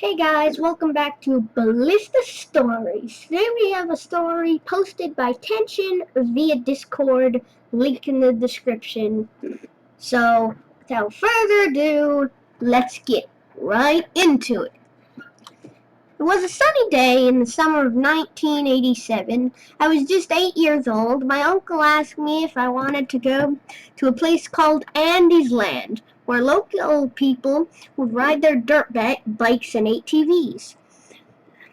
Hey guys, welcome back to Ballista Stories. Today we have a story posted by Tension via Discord, link in the description. So, without further ado, let's get right into it. It was a sunny day in the summer of 1987. I was just 8 years old. My uncle asked me if I wanted to go to a place called Andy's Land, where local people would ride their dirt bikes and ATVs.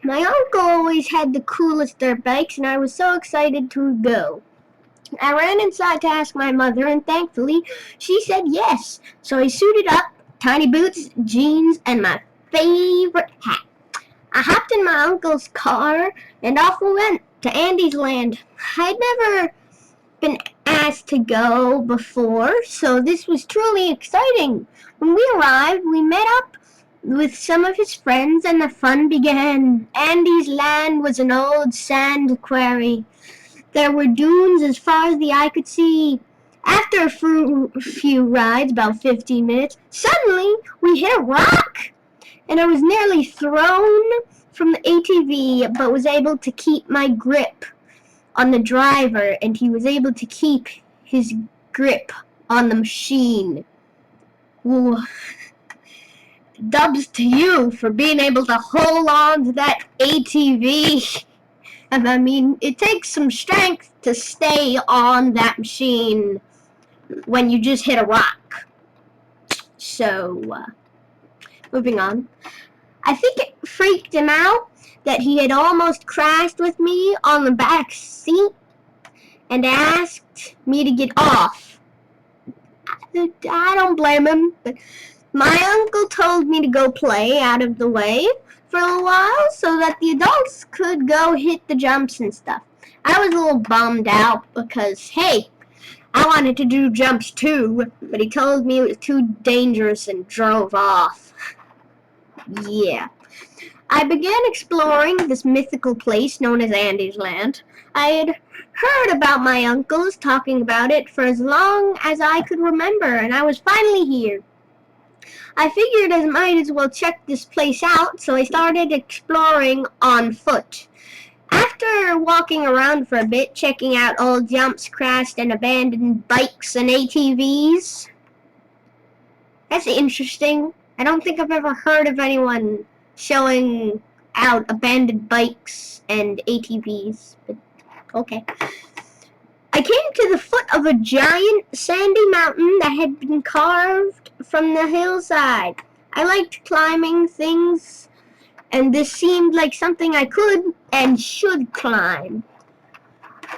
My uncle always had the coolest dirt bikes, and I was so excited to go. I ran inside to ask my mother, and thankfully, she said yes. So I suited up, tiny boots, jeans, and my favorite hat. I hopped in my uncle's car, and off we went to Andy's Land. I'd never been asked to go before, so this was truly exciting. When we arrived, we met up with some of his friends, and the fun began. Andy's Land was an old sand quarry. There were dunes as far as the eye could see. After a few rides, about 15 minutes, suddenly we hit a rock, and I was nearly thrown from the ATV, but was able to keep my grip on the driver, and he was able to keep his grip on the machine. Ooh. Dubs to you for being able to hold on to that ATV. And I mean, it takes some strength to stay on that machine when you just hit a rock. So, moving on. I think it freaked him out that he had almost crashed with me on the back seat and asked me to get off. I don't blame him, but my uncle told me to go play out of the way for a while so that the adults could go hit the jumps and stuff. I was a little bummed out because, hey, I wanted to do jumps too, but he told me it was too dangerous and drove off. Yeah. I began exploring this mythical place known as Andy's Land. I had heard about my uncles talking about it for as long as I could remember, and I was finally here. I figured I might as well check this place out, so I started exploring on foot. After walking around for a bit, checking out old jumps, crashed, and abandoned bikes and ATVs. That's interesting. I don't think I've ever heard of anyone showing out abandoned bikes and ATVs, but okay. I came to the foot of a giant sandy mountain that had been carved from the hillside. I liked climbing things, and this seemed like something I could and should climb.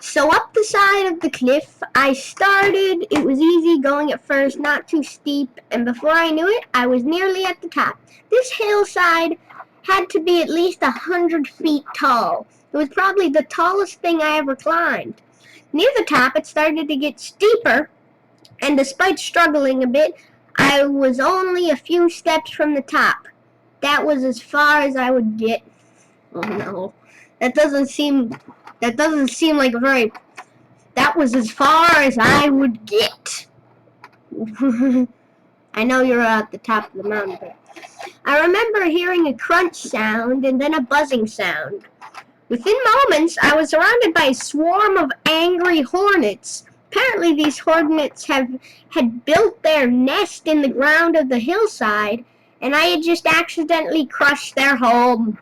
So up the side of the cliff I started. It was easy going at first, not too steep, and before I knew it, I was nearly at the top. This hillside had to be at least 100 feet tall. It was probably the tallest thing I ever climbed. Near the top, it started to get steeper, and despite struggling a bit, I was only a few steps from the top. That was as far as I would get. Oh no, that doesn't seem like a very. That was as far as I would get. I know you're at the top of the mountain, but I remember hearing a crunch sound and then a buzzing sound. Within moments, I was surrounded by a swarm of angry hornets. Apparently, these hornets had built their nest in the ground of the hillside, and I had just accidentally crushed their home.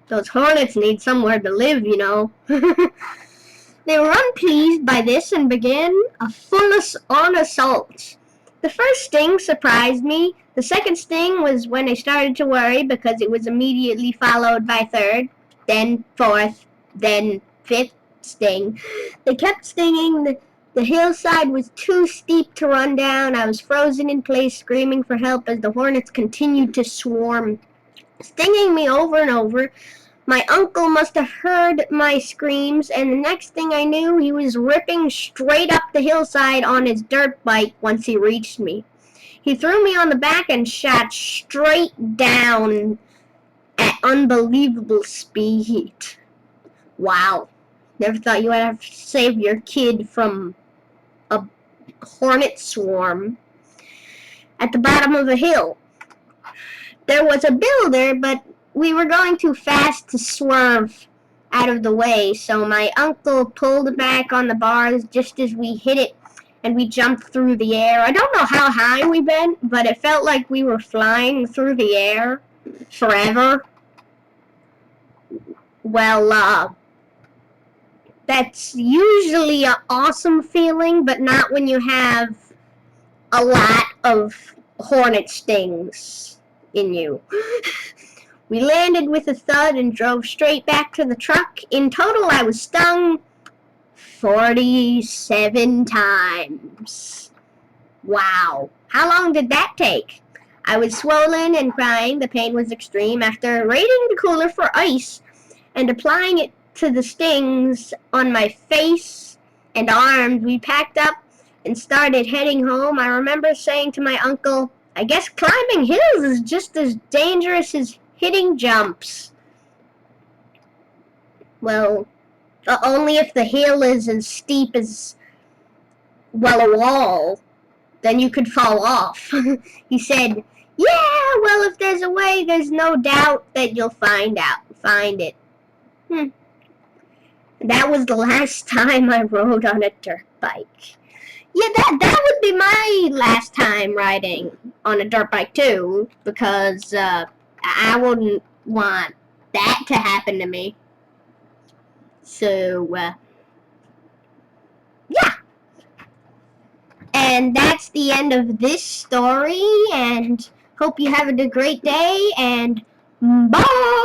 Those hornets need somewhere to live, you know. They were unpleased by this and began a full-on assault. The first sting surprised me. The second sting was when I started to worry because it was immediately followed by third, then fourth, then fifth sting. They kept stinging. The hillside was too steep to run down. I was frozen in place, screaming for help as the hornets continued to swarm, stinging me over and over. My uncle must have heard my screams, and the next thing I knew, he was ripping straight up the hillside on his dirt bike once he reached me. He threw me on the back and shot straight down at unbelievable speed. Wow. Never thought you would have to save your kid from a hornet swarm. At the bottom of a hill, there was a builder, but we were going too fast to swerve out of the way, so my uncle pulled back on the bars just as we hit it, and we jumped through the air. I don't know how high we went, but it felt like we were flying through the air forever. Well, that's usually an awesome feeling, but not when you have a lot of hornet stings in you. We landed with a thud and drove straight back to the truck. In total, I was stung 47 times. Wow. How long did that take? I was swollen and crying. The pain was extreme. After raiding the cooler for ice and applying it to the stings on my face and arms, we packed up and started heading home. I remember saying to my uncle, I guess climbing hills is just as dangerous as hitting jumps. Well, only if the hill is as steep as, well, a wall, then you could fall off. He said, yeah, well, if there's a way, there's no doubt that you'll find it. That was the last time I rode on a dirt bike. Yeah, that would be my last time riding on a dirt bike too, because I wouldn't want that to happen to me. So, yeah. And that's the end of this story, and hope you have a great day, and bye!